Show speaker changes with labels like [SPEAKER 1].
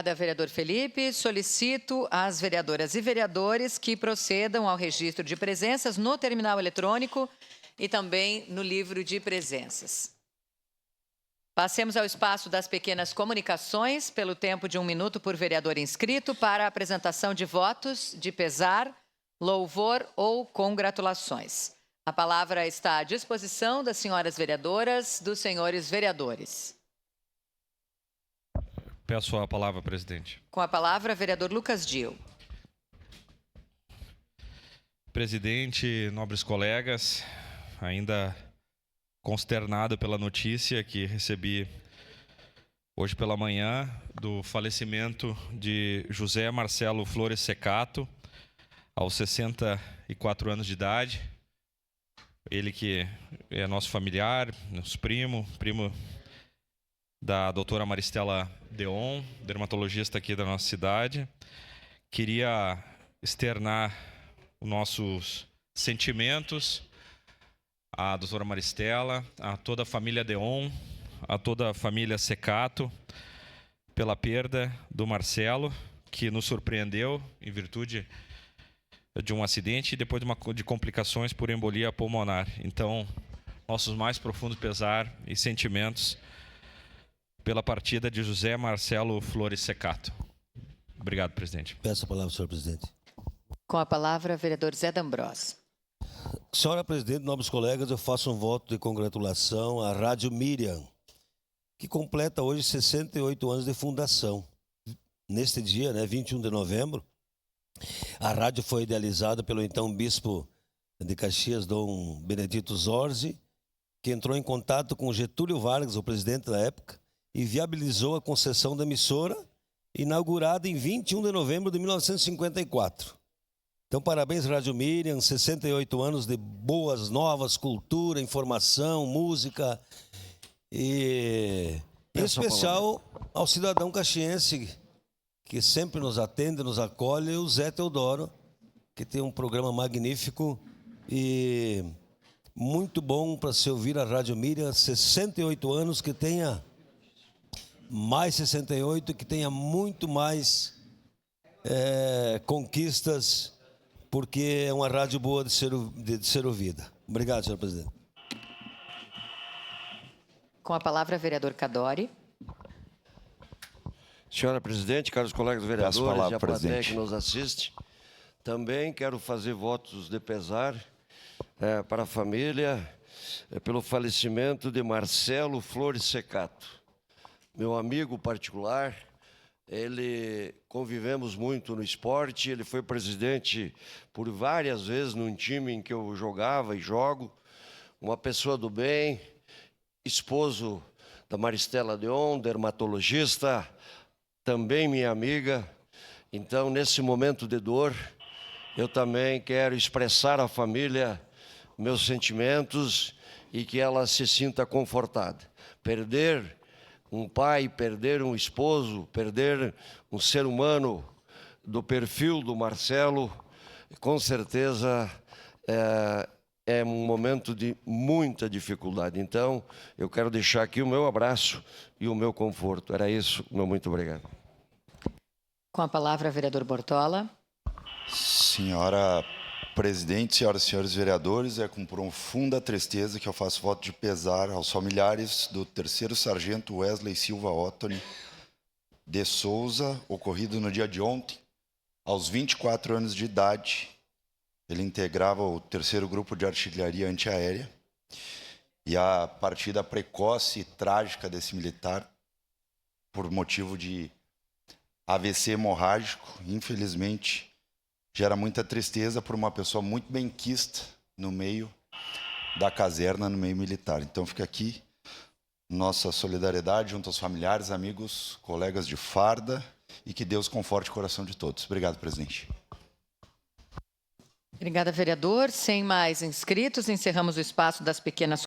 [SPEAKER 1] Obrigada, vereador Felipe. Solicito às vereadoras e vereadores que procedam ao registro de presenças no terminal eletrônico e também no livro de presenças. Passemos ao espaço das pequenas comunicações, pelo tempo de 1 minuto por vereador inscrito, para a apresentação de votos de pesar, louvor ou congratulações. A palavra está à disposição das senhoras vereadoras, dos senhores vereadores.
[SPEAKER 2] Peço a palavra, presidente.
[SPEAKER 1] Com a palavra, vereador Lucas Dil.
[SPEAKER 2] Presidente, nobres colegas, ainda consternado pela notícia que recebi hoje pela manhã do falecimento de José Marcelo Flores Secato, aos 64 anos de idade. Ele que é nosso familiar, nosso primo da doutora Maristela Deon, dermatologista aqui da nossa cidade. Queria externar os nossos sentimentos à doutora Maristela, a toda a família Deon, a toda a família Secato, pela perda do Marcelo, que nos surpreendeu em virtude de um acidente e depois de complicações por embolia pulmonar. Então, nossos mais profundos pesar e sentimentos pela partida de José Marcelo Flores Secato. Obrigado, presidente.
[SPEAKER 3] Peço a palavra, senhor presidente.
[SPEAKER 1] Com a palavra, vereador Zé D'Ambrosio.
[SPEAKER 3] Senhora presidente, nobres colegas, eu faço um voto de congratulação à Rádio Miriam, que completa hoje 68 anos de fundação. Neste dia, 21 de novembro, a rádio foi idealizada pelo então bispo de Caxias, Dom Benedito Zorzi, que entrou em contato com Getúlio Vargas, o presidente da época, e viabilizou a concessão da emissora, inaugurada em 21 de novembro de 1954. Então, parabéns, Rádio Miriam, 68 anos de boas novas, cultura, informação, música e em especial ao cidadão caxiense que sempre nos atende, nos acolhe, o Zé Teodoro, que tem um programa magnífico e muito bom para se ouvir a Rádio Miriam, 68 anos, que tenha mais 68, que tenha muito mais conquistas, porque é uma rádio boa de ser ouvida. Obrigado, senhor presidente.
[SPEAKER 1] Com a palavra, vereador Cadori.
[SPEAKER 4] Senhora presidente, caros colegas vereadores e a plateia que nos assiste, também quero fazer votos de pesar para a família pelo falecimento de Marcelo Flores Secato. Meu amigo particular, ele convivemos muito no esporte, ele foi presidente por várias vezes num time em que eu jogava e jogo, uma pessoa do bem, esposo da Maristela Deon, dermatologista, também minha amiga. Então, nesse momento de dor, eu também quero expressar à família meus sentimentos e que ela se sinta confortada. Perder um pai, perder um esposo, perder um ser humano do perfil do Marcelo, com certeza é um momento de muita dificuldade. Então, eu quero deixar aqui o meu abraço e o meu conforto. Era isso, meu muito obrigado.
[SPEAKER 1] Com a palavra, vereador Bortola.
[SPEAKER 5] Senhora presidente, senhoras e senhores vereadores, é com profunda tristeza que eu faço voto de pesar aos familiares do 3º sargento Wesley Silva Ottoni de Souza, ocorrido no dia de ontem, aos 24 anos de idade. Ele integrava o 3º grupo de artilharia antiaérea e a partida precoce e trágica desse militar por motivo de AVC hemorrágico, infelizmente, gera muita tristeza por uma pessoa muito benquista no meio da caserna, no meio militar. Então fica aqui nossa solidariedade junto aos familiares, amigos, colegas de farda e que Deus conforte o coração de todos. Obrigado, presidente.
[SPEAKER 1] Obrigada, vereador. Sem mais inscritos, encerramos o espaço das pequenas